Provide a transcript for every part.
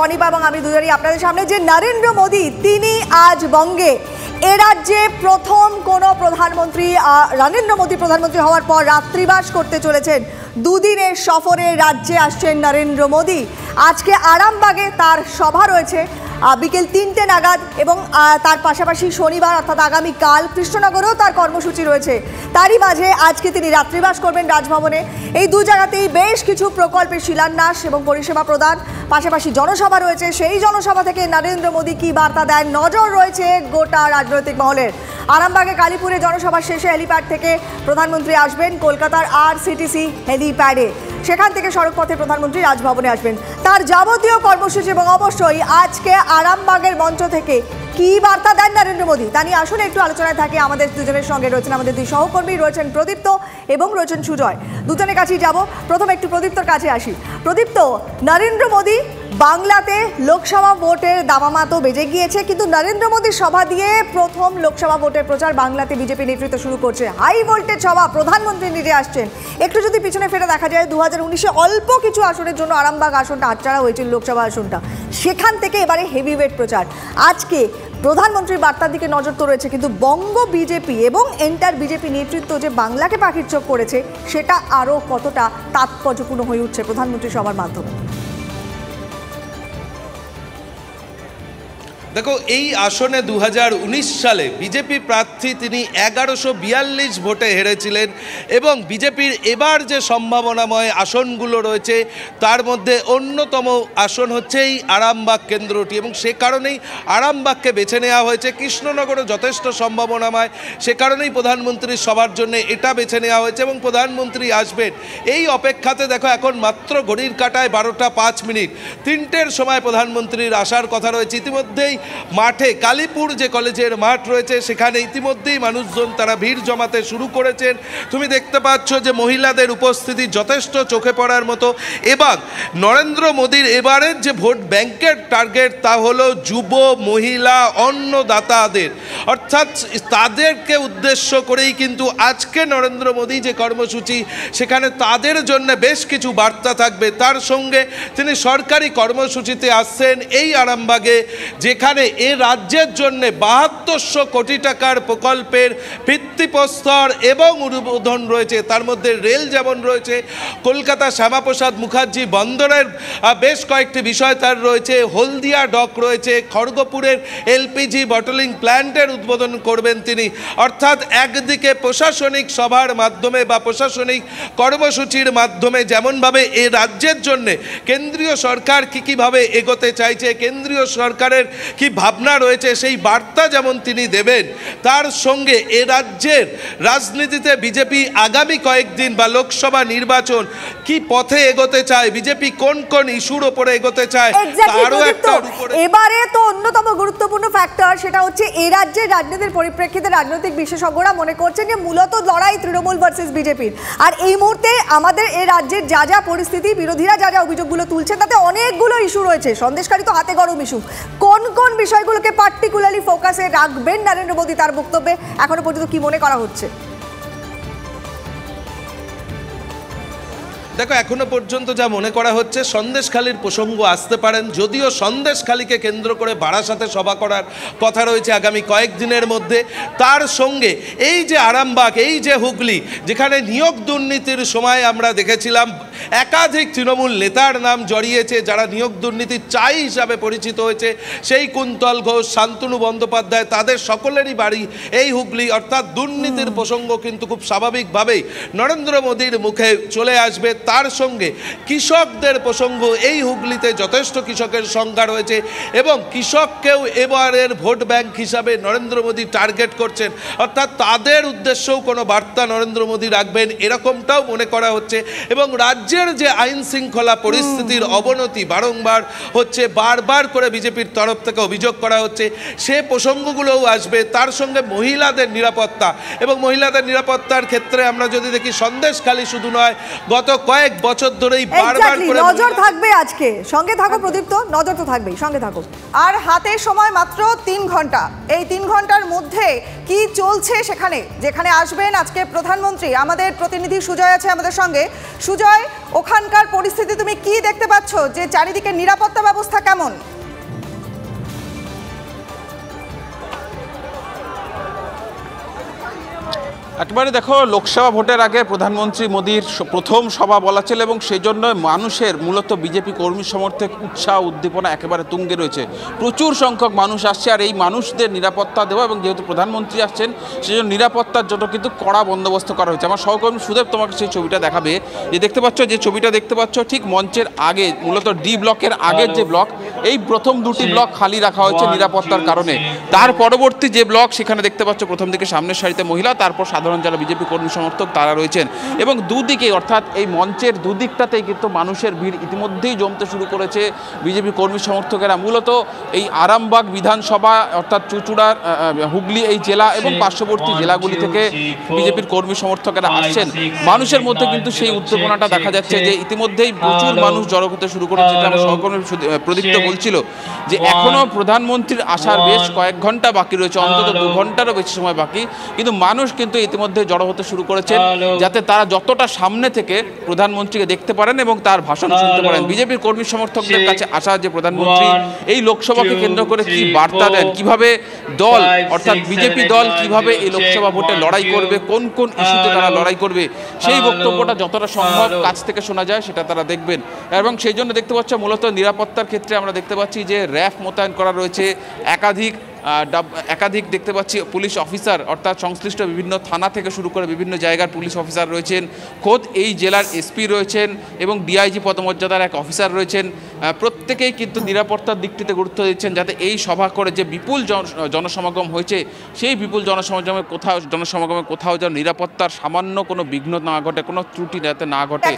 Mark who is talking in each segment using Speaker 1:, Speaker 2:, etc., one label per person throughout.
Speaker 1: অনিপা এবং আমি দুজনই আপনাদের সামনে যে নরেন্দ্র মোদী তিনি আজ বঙ্গে এ রাজ্যে প্রথম কোনো প্রধানমন্ত্রী নরেন্দ্র মোদী প্রধানমন্ত্রী হওয়ার পর রাত্রিবাস করতে চলেছেন। দুদিনের সফরে রাজ্যে আসছেন নরেন্দ্র মোদী। আজকে আরামবাগে তার সভা রয়েছে বিকেল ৩টে নাগাদ এবং তার পাশাপাশি শনিবার অর্থাৎ আগামীকাল কৃষ্ণনগরেও তার কর্মসূচি রয়েছে। তারই মাঝে আজকে তিনি রাত্রিবাস করবেন রাজভবনে। এই দু জায়গাতেই বেশ কিছু প্রকল্পের শিলান্যাস এবং পরিষেবা প্রদান, পাশাপাশি জনসভা রয়েছে। সেই জনসভা থেকে নরেন্দ্র মোদী কী বার্তা দেন নজর রয়েছে গোটা রাজনৈতিক মহলের। আরামবাগে কালীপুরে জনসভা শেষে হেলিপ্যাড থেকে প্রধানমন্ত্রী আসবেন কলকাতার আরসিটিসি হেলিপ্যাডে। সেখান থেকে সড়কপথে প্রধানমন্ত্রী রাজভবনে আসবেন। তার যাবতীয় কর্মসূচি এবং অবশ্যই আজকে আরামবাগের মঞ্চ থেকে কি বার্তা দেন নরেন্দ্র মোদী তা নিয়ে আসলে একটু আলোচনায় থাকে। আমাদের দুজনের সঙ্গে রয়েছেন আমাদের দুই সহকর্মী, রয়েছেন প্রদীপ্ত এবং রয়েছেন সুজয়। দুজনের কাছেই যাব। প্রথমে একটু প্রদীপ্তর কাছে আসি। প্রদীপ্ত, নরেন্দ্র মোদী বাংলাতে লোকসভা ভোটের দামামা তো বেজে গিয়েছে, কিন্তু নরেন্দ্র মোদীর সভা দিয়ে প্রথম লোকসভা ভোটের প্রচার বাংলাতে বিজেপি নেতৃত্ব শুরু করছে। হাই ভোল্টেজ সভা, প্রধানমন্ত্রী নিজে আসছেন। একটু যদি পিছনে ফেরে দেখা যায় 2019-এ অল্প কিছু আসনের জন্য আরামবাগ আসনটা হাতছাড়া হয়েছিল, লোকসভা আসনটা, সেখান থেকে এবারে হেভিওয়েট প্রচার। আজকে প্রধানমন্ত্রীর বার্তার দিকে নজর তো রয়েছে, কিন্তু বঙ্গ বিজেপি এবং এন্টার বিজেপি নেতৃত্ব যে বাংলাকে পাখির চোখ করেছে সেটা আরও কতটা তাৎপর্যপূর্ণ হয়ে উঠছে প্রধানমন্ত্রী সভার মাধ্যমে?
Speaker 2: দেখো, এই আসনে 2019 সালে বিজেপি প্রার্থী তিনি 1142 ভোটে হেরেছিলেন এবং বিজেপির এবার যে সম্ভাবনাময় আসনগুলো রয়েছে তার মধ্যে অন্যতম আসন হচ্ছে এই আরামবাগ কেন্দ্রটি এবং সে কারণেই আরামবাগকে বেছে নেওয়া হয়েছে। কৃষ্ণনগরও যথেষ্ট সম্ভাবনাময়, সে কারণেই প্রধানমন্ত্রীর সভার জন্য এটা বেছে নেওয়া হয়েছে এবং প্রধানমন্ত্রী আসবেন এই অপেক্ষাতে। দেখো, এখন মাত্র ঘড়ির কাঁটায় 12টা 5 মিনিট, 3টের সময় প্রধানমন্ত্রীর আসার কথা রয়েছে। ইতিমধ্যেই মাঠে কালীপুর যে কলেজের মাঠ রয়েছে সেখানে ইতিমধ্যেই মানুষজন তারা ভিড় জমাতে শুরু করেছেন। তুমি দেখতে পাচ্ছ যে মহিলাদের উপস্থিতি যথেষ্ট চোখে পড়ার মতো এবং নরেন্দ্র মোদীর এবারের যে ভোট ব্যাংকের টার্গেট তা হলো যুব, মহিলা, অন্নদাতাদের, অর্থাৎ তাদেরকে উদ্দেশ্য করেই কিন্তু আজকে নরেন্দ্র মোদী যে কর্মসূচি সেখানে তাদের জন্য বেশ কিছু বার্তা থাকবে। তার সঙ্গে তিনি সরকারি কর্মসূচিতে আসছেন এই আরামবাগে, যেখানে এ রাজ্যের জন্য 7200 কোটি টাকার প্রকল্পের ভিত্তিপ্রস্তর এবং উদ্বোধন রয়েছে। তার মধ্যে রেল যেমন রয়েছে, কলকাতা শ্যামাপ্রসাদ মুখার্জি বন্দরের বেশ কয়েকটি বিষয় তার রয়েছে, হলদিয়া ডক রয়েছে, খড়গপুরের এলপিজি বটলিং প্ল্যান্টের উদ্বোধন করবেন তিনি। অর্থাৎ একদিকে প্রশাসনিক সভার মাধ্যমে বা প্রশাসনিক কর্মসূচির মাধ্যমে যেমনভাবে এ রাজ্যের জন্য কেন্দ্রীয় সরকার কীভাবে এগোতে চাইছে, কেন্দ্রীয় সরকারের কি ভাবনা রয়েছে সেই বার্তা যেমন তিনি দেবেন, তার সঙ্গে এ রাজ্যের রাজনীতিতে বিজেপি আগামী কয়েকদিন বা লোকসভা নির্বাচন কি পথে এগোতে চায়, বিজেপি কোন কোন ইস্যুর ওপরে এগোতে চায় তারও একটা।
Speaker 1: এবারে তো অন্যতম গুরুত্বপূর্ণ ফ্যাক্টর সেটা হচ্ছে এ রাজ্যের রাজনীতির পরিপ্রেক্ষিতে রাজনৈতিক বিশেষজ্ঞরা মনে করছেন যে মূলত লড়াই তৃণমূল ভার্সেস বিজেপির। আর এই মুহূর্তে আমাদের এ রাজ্যের যা যা পরিস্থিতি, বিরোধীরা যা যা অভিযোগগুলো তুলছেন তাতে অনেকগুলো ইস্যু রয়েছে, সন্দেশকারী তো হাতে গরম ইস্যু। কোন কোন বিষয়গুলোকে পার্টিকুলারলি ফোকাসে রাখবেন নরেন্দ্র মোদী তার বক্তব্যে এখনো পর্যন্ত কি মনে করা হচ্ছে?
Speaker 2: দেখো, এখনো পর্যন্ত যা মনে করা হচ্ছে সন্দেশখালীর প্রসঙ্গ আসতে পারেন, যদিও সন্দেশখালীকে কেন্দ্র করে বারাসাতে সভা করার কথা রয়েছে আগামী কয়েকদিনের মধ্যে। তার সঙ্গে এই যে আরামবাগ, এই যে হুগলি, যেখানে নিয়োগ দুর্নীতির সময় আমরা দেখেছিলাম একাধিক তৃণমূল নেতার নাম জড়িয়েছে, যারা নিয়োগ দুর্নীতির চাই হিসাবে পরিচিত হয়েছে, সেই কুন্তল ঘোষ, শান্তনু বন্দ্যোপাধ্যায়, তাদের সকলেরই বাড়ি এই হুগলি। অর্থাৎ দুর্নীতির প্রসঙ্গ কিন্তু খুব স্বাভাবিকভাবেই নরেন্দ্র মোদীর মুখে চলে আসবে। তার সঙ্গে কৃষকদের প্রসঙ্গ, এই হুগলিতে যথেষ্ট কৃষকের সংখ্যা রয়েছে এবং কৃষককেও এবারের ভোট ব্যাংক হিসাবে নরেন্দ্র মোদী টার্গেট করছেন, অর্থাৎ তাদের উদ্দেশ্যেও কোনো বার্তা নরেন্দ্র মোদী রাখবেন এরকমটাও মনে করা হচ্ছে। এবং রাজ্যের যে আইন শৃঙ্খলা পরিস্থিতির অবনতি বারংবার হচ্ছে, বারবার করে বিজেপির তরফ থেকে অভিযোগ করা হচ্ছে, সে প্রসঙ্গগুলোও আসবে। তার সঙ্গে মহিলাদের নিরাপত্তা এবং মহিলাদের নিরাপত্তার ক্ষেত্রে আমরা যদি দেখি সন্দেশখালী শুধু নয়, গত কয়েক বছর ধরেই বারবার করে
Speaker 1: নজর থাকবে। আজকে সঙ্গে থাকো প্রদীপ্ত, নজর তো থাকবেই, সঙ্গে থাকো। আর হাতে সময় মাত্র 3 ঘন্টা। এই 3 ঘন্টার মধ্যে কি চলছে সেখানে, যেখানে আসবেন আজকে প্রধানমন্ত্রী? আমাদের প্রতিনিধি সুজয় আছে আমাদের সঙ্গে। সুজয়,
Speaker 3: ওখানকার পরিস্থিতি তুমি কি দেখতে পাচ্ছ, যে চারিদিকে নিরাপত্তা ব্যবস্থা কেমন?
Speaker 4: একেবারে দেখো, লোকসভা ভোটের আগে প্রধানমন্ত্রী মোদীর প্রথম সভা বলা ছিল এবং সেই জন্য মানুষের মূলত বিজেপি কর্মী সমর্থক উৎসাহ উদ্দীপনা একেবারে তুঙ্গে রয়েছে। প্রচুর সংখ্যক মানুষ আসছে, আর এই মানুষদের নিরাপত্তা দেওয়া এবং যেহেতু প্রধানমন্ত্রী আসছেন সেই জন্য নিরাপত্তার জন্য কিন্তু কড়া বন্দোবস্ত করা হয়েছে। আমার সহকর্মী সুদেব তোমাকে সেই ছবিটা দেখাবে। যে দেখতে পাচ্ছ, যে ছবিটা দেখতে পাচ্ছ ঠিক মঞ্চের আগে, মূলত ডি ব্লকের আগের যে ব্লক, এই প্রথম দুটি ব্লক খালি রাখা হয়েছে নিরাপত্তার কারণে। তার পরবর্তী যে ব্লক, সেখানে দেখতে পাচ্ছ প্রথম দিকে সামনের সারিতে মহিলা, তারপর সাধারণ যারা বিজেপি কর্মী সমর্থক তারা রয়েছেন। এবং দুদিকে, অর্থাৎ এই মঞ্চের দুদিকটাতেই কিন্তু মানুষের ভিড় ইতিমধ্যেই জমতে শুরু করেছে। বিজেপি কর্মী সমর্থকেরা মূলত এই আরামবাগ বিধানসভা অর্থাৎ চুঁচুড়ার, হুগলি এই জেলা এবং পার্শ্ববর্তী জেলাগুলি থেকে বিজেপির কর্মী সমর্থকেরা আসছেন। মানুষের মধ্যে কিন্তু সেই উদ্দীপনাটা দেখা যাচ্ছে যে ইতিমধ্যেই প্রচুর মানুষ জড়ো হতে শুরু করেছে। যেটা আমার সহকর্মী প্রদীপ্ত বলছিল যে এখনো প্রধানমন্ত্রীর আসার বেশ কয়েক ঘন্টা বাকি রয়েছে, অন্তত 2 ঘন্টারও বেশি সময় বাকি, কিন্তু মানুষ কিন্তু ইতিমধ্যে জড়ো হতে শুরু করেছেন যাতে তারা যতটা সামনে থেকে প্রধানমন্ত্রীকে দেখতে পারেন এবং তার ভাষণ শুনতে পারেন। বিজেপির কর্মী সমর্থকদের কাছে আসা যে প্রধানমন্ত্রী এই লোকসভাকে কেন্দ্র করে কি বার্তা দেন, কিভাবে দল অর্থাৎ বিজেপি দল কিভাবে এই লোকসভা ভোটে লড়াই করবে, কোন কোন ইস্যুতে তারা লড়াই করবে, সেই বক্তব্যটা যতটা সম্ভব কাছ থেকে শোনা যায় সেটা তারা দেখবেন। এবং সেই জন্য দেখতে পাচ্ছ মূলত নিরাপত্তার ক্ষেত্রে আমরা দেখতে পাচ্ছি যে র্যাফ মোতায়েন করা রয়েছে, একাধিক দেখতে পাচ্ছি পুলিশ অফিসার, অর্থাৎ সংশ্লিষ্ট বিভিন্ন থানা থেকে শুরু করে বিভিন্ন জায়গার পুলিশ অফিসার রয়েছেন, খোদ এই জেলার এসপি রয়েছেন এবং ডিআইজি পদমর্যাদার এক অফিসার রয়েছেন। প্রত্যেকেই কিন্তু নিরাপত্তার দিকটিতে গুরুত্ব দিচ্ছেন যাতে এই সভা করে যে বিপুল জনসমাগম হয়েছে সেই বিপুল জনসমাগমে কোথাও যেন নিরাপত্তার সামান্য কোনো বিঘ্ন না ঘটে, কোনো ত্রুটি যাতে না ঘটে।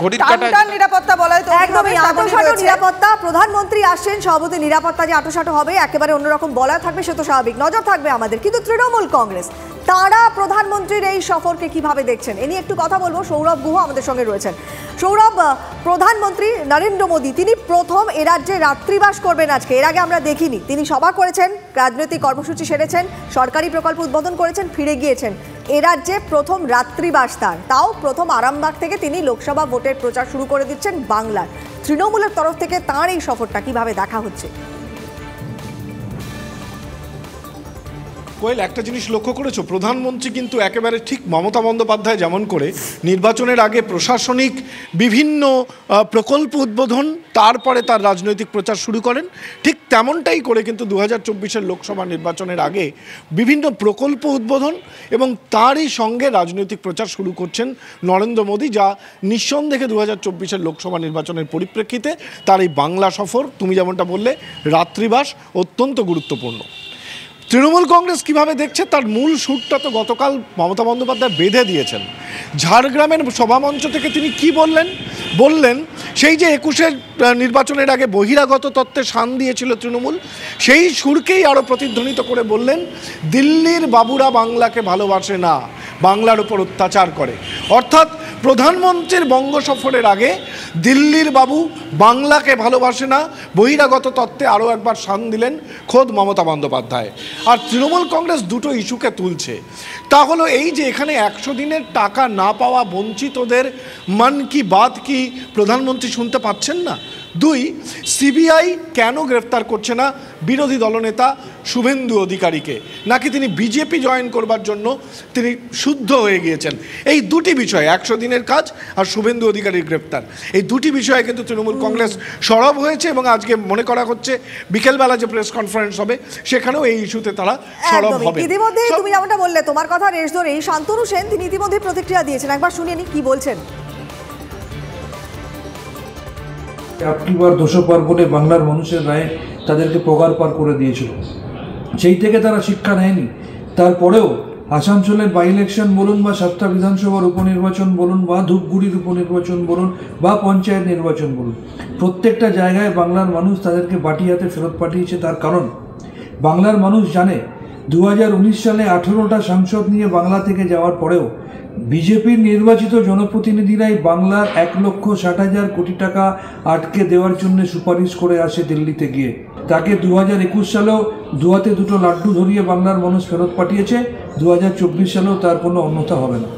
Speaker 3: ঘড়ির কাঁটায় নিরাপত্তা বলা হয় তো
Speaker 1: একদমই আঁটোসাঁটো নিরাপত্তা। প্রধানমন্ত্রী আসছেন, সভাপতি নিরাপত্তা যে আঁটোসাঁটো হবে একেবারে অন্যরকম বলা থাকবে, সে তো স্বাভাবিক, নজর থাকবে আমাদের। কিন্তু তৃণমূল কংগ্রেস তারা প্রধানমন্ত্রীর এই সফরকে কিভাবে দেখছেন এ নিয়ে একটু কথা বলবো। সৌরভ গুহ আমাদের সঙ্গে রয়েছেন। সৌরভ, প্রধানমন্ত্রী নরেন্দ্র মোদী তিনি প্রথম এ রাজ্যে রাত্রিবাস করবেন আজকে। এর আগে আমরা দেখিনি। তিনি সভা করেছেন, রাজনৈতিক কর্মসূচি সেরেছেন, সরকারি প্রকল্প উদ্বোধন করেছেন, ফিরে গিয়েছেন। এ রাজ্যে প্রথম রাত্রিবাস তার, তাও প্রথম আরামবাগ থেকে তিনি লোকসভা ভোটের প্রচার শুরু করে দিচ্ছেন বাংলার। তৃণমূলের তরফ থেকে তাঁর এই সফরটা কিভাবে দেখা হচ্ছে?
Speaker 5: কোয়েল, একটা জিনিস লক্ষ্য করেছো, প্রধানমন্ত্রী কিন্তু একেবারে ঠিক মমতা বন্দ্যোপাধ্যায় যেমন করে নির্বাচনের আগে প্রশাসনিক বিভিন্ন প্রকল্প উদ্বোধন, তারপরে তার রাজনৈতিক প্রচার শুরু করেন, ঠিক তেমনটাই করে কিন্তু 2024-এর লোকসভা নির্বাচনের আগে বিভিন্ন প্রকল্প উদ্বোধন এবং তারই সঙ্গে রাজনৈতিক প্রচার শুরু করছেন নরেন্দ্র মোদী, যা নিঃসন্দেহে 2024-এর লোকসভা নির্বাচনের পরিপ্রেক্ষিতে তার এই বাংলা সফর, তুমি যেমনটা বললে রাত্রিবাস, অত্যন্ত গুরুত্বপূর্ণ। তৃণমূল কংগ্রেস কিভাবে দেখছে তার মূল সুরটা তো গতকাল মমতা বন্দ্যোপাধ্যায় বেঁধে দিয়েছেন। ঝাড়গ্রামের সভামঞ্চ থেকে তিনি কি বললেন সেই যে 21-এর নির্বাচনের আগে বহিরাগত তত্ত্বে শান দিয়েছিল তৃণমূল, সেই সুরকেই আরও প্রতিধ্বনিত করে বললেন, দিল্লির বাবুরা বাংলাকে ভালোবাসে না, বাংলার উপর অত্যাচার করে। অর্থাৎ প্রধানমন্ত্রীর বঙ্গ সফরের আগে দিল্লির বাবু বাংলাকে ভালোবাসে না বহিরাগত তত্ত্বে আরও একবার শান দিলেন খোদ মমতা বন্দ্যোপাধ্যায়। আর তৃণমূল কংগ্রেস দুটো ইস্যুকে তুলছে, তা হলো এই যে এখানে 100 দিনের টাকা না পাওয়া বঞ্চিতদের মন কি বাত কি প্রধানমন্ত্রী শুনতে পাচ্ছেন না। 2, সিবিআই কেন গ্রেফতার করছে না বিরোধী দলনেতা শুভেন্দু অধিকারীকে, নাকি তিনি বিজেপি জয়েন করবার জন্য তিনি শুদ্ধ হয়ে গিয়েছেন। এই দুটি বিষয়, 100 দিনের কাজ আর শুভেন্দু অধিকারীর গ্রেফতার, এই দুটি বিষয়ে কিন্তু তৃণমূল কংগ্রেস সরব হয়েছে এবং আজকে মনে করা হচ্ছে বিকেলবেলা যে প্রেস কনফারেন্স হবে সেখানেও এই ইস্যুতে তারা সরব হবে।
Speaker 1: ইতিমধ্যে তুমি যেমনটা বললে, তোমার কথা রেশ ধরে শান্তনু সেন তিনি ইতিমধ্যে প্রতিক্রিয়া দিয়েছেন, একবার শুনিয়ে নি কি বলছেন।
Speaker 6: আপনিবার 200 পার্বণে বাংলার মানুষের রায়ে তাদেরকে পগার পার করে দিয়েছিল, সেই থেকে তারা শিক্ষা নেয়নি। তারপরেও আসানসোলের বাই ইলেকশন বলুন বা 7টা বিধানসভার উপনির্বাচন বলুন বা ধূপগুড়ির উপনির্বাচন বলুন বা পঞ্চায়েত নির্বাচন বলুন, প্রত্যেকটা জায়গায় বাংলার মানুষ তাদেরকে বাটি হাতে ফেরত পাঠিয়েছে। তার কারণ বাংলার মানুষ জানে 2019 সালে 18টা সাংসদ নিয়ে বাংলা থেকে যাওয়ার পরেও বিজেপির নির্বাচিত জনপ্রতিনিধিরাই বাংলার 1,60,000 কোটি টাকা আটকে দেওয়ার জন্য সুপারিশ করে আসে দিল্লিতে গিয়ে। তাকে 2021 সালেও দুয়াতে দুটো লাড্ডু ধরিয়ে বাংলার মানুষ ফেরত পাঠিয়েছে, 2024 সালেও তার কোনো অন্যথা হবে না।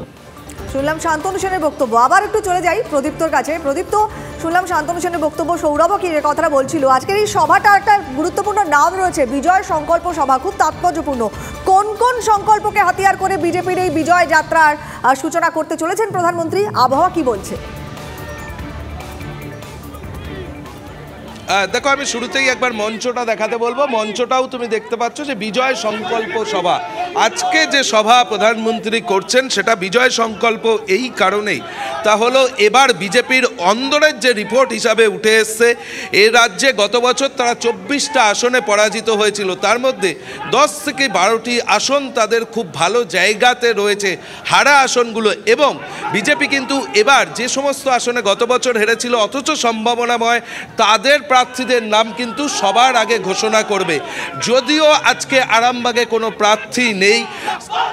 Speaker 1: শুনলাম শান্তনু সেনের বক্তব্য। আবার একটু চলে যাই প্রদীপ্তর কাছে। প্রদীপ্ত, শুনলাম শান্তনু সেনের বক্তব্য, সৌরভও কি কথাটা বলছিল। আজকের এই সভাটা একটা গুরুত্বপূর্ণ নাম রয়েছে, বিজয় সংকল্প সভা, খুব তাৎপর্যপূর্ণ। কোন কোন সংকল্পকে হাতিয়ার করে বিজেপির এই বিজয় যাত্রার সূচনা করতে চলেছেন প্রধানমন্ত্রী? আবহাওয়া কি বলছে?
Speaker 2: দেখো, আমি শুরুতেই একবার মঞ্চটা দেখাতে বলবো। মঞ্চটাও তুমি দেখতে পাচ্ছ যে বিজয় সংকল্প সভা। আজকে যে সভা প্রধানমন্ত্রী করছেন সেটা বিজয় সংকল্প এই কারণেই, তা হলো এবার বিজেপির অন্দরের যে রিপোর্ট হিসাবে উঠে এসছে, এ রাজ্যে গত বছর তারা 24টা আসনে পরাজিত হয়েছিল, তার মধ্যে 10 থেকে 12টি আসন তাদের খুব ভালো জায়গাতে রয়েছে, হারা আসনগুলো। এবং বিজেপি কিন্তু এবার যে সমস্ত আসনে গত বছর হেরেছিল অথচ সম্ভাবনাময়, তাদের প্রার্থীদের নাম কিন্তু সবার আগে ঘোষণা করবে। যদিও আজকে আরামবাগে কোনো প্রার্থী নেই,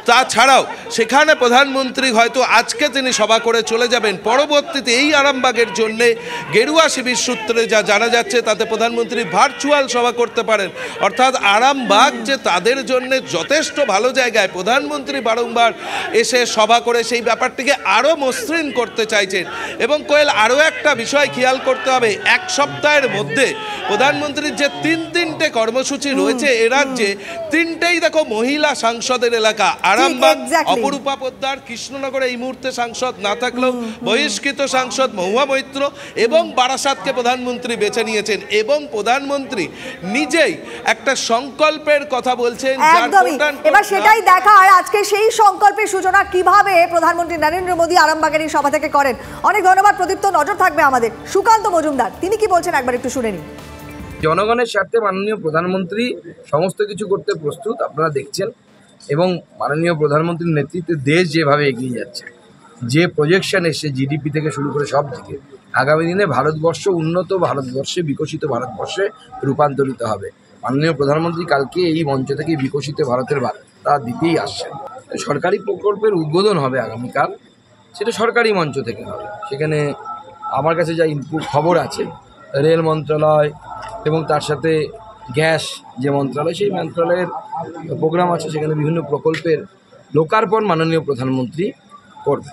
Speaker 2: তাছাড়াও সেখানে প্রধানমন্ত্রী হয়তো আজকে তিনি সভা করে চলে যাবেন। পরবর্তীতে এই আরামবাগের জন্যে গেরুয়া শিবির সূত্রে যা জানা যাচ্ছে তাতে প্রধানমন্ত্রী ভার্চুয়াল সভা করতে পারেন। অর্থাৎ আরামবাগ যে তাদের জন্য যথেষ্ট ভালো জায়গায়, প্রধানমন্ত্রী বারংবার এসে সভা করে সেই ব্যাপারটিকে আরও মসৃণ করতে চাইছেন। এবং কোয়েল, আরও একটা বিষয় খেয়াল করতে হবে, এক সপ্তাহের মধ্যে প্রধানমন্ত্রীর যে তিনটে কর্মসূচি রয়েছে এ রাজ্যে, তিনটেই দেখো মহিলা সাংসদের এলাকা। আরামবাগ অপরূপা পোদ্দার, কৃষ্ণনগরে এই মুহূর্তে সাংসদ না থাকলেও বহিষ্কৃত সাংসদ মহুয়া মৈত্র, এবং বারাসাতকে প্রধানমন্ত্রী বেছে নিয়েছেন। এবং প্রধানমন্ত্রী নিজেই একটা সংকল্পের কথা বলছেন।
Speaker 1: এবার সেটাই দেখার আজকে সেই সংকল্পের সূচনা কিভাবে প্রধানমন্ত্রী নরেন্দ্র মোদী আরামবাগের এই সভা থেকে করেন। অনেক ধন্যবাদ প্রদীপ্ত। নজর থাকবে আমাদের। সুকান্ত মজুমদার তিনি কি বলছেন একবার একটু শুনে নিন।
Speaker 7: জনগণের স্বার্থে মাননীয় প্রধানমন্ত্রী সমস্ত কিছু করতে প্রস্তুত, আপনারা দেখছেন। এবং মাননীয় প্রধানমন্ত্রীর নেতৃত্বে দেশ যেভাবে এগিয়ে যাচ্ছে, যে প্রজেকশন এসে জিডিপি থেকে শুরু করে সব দিকে, আগামী দিনে ভারতবর্ষ উন্নত ভারতবর্ষে, বিকশিত ভারতবর্ষে রূপান্তরিত হবে। মাননীয় প্রধানমন্ত্রী কালকে এই মঞ্চ থেকে বিকশিত ভারতের বার্তা দিতেই আসছেন। সরকারি প্রকল্পের উদ্বোধন হবে আগামীকাল, সেটা সরকারি মঞ্চ থেকে হবে। সেখানে আমার কাছে যা ইনপুট খবর আছে, রেল মন্ত্রণালয় এবং তার সাথে গ্যাস যে মন্ত্রণালয়, সেই মন্ত্রণালয়ের প্রোগ্রাম আছে, সেখানে বিভিন্ন প্রকল্পের লোকার্পণ মাননীয় প্রধানমন্ত্রী করবে।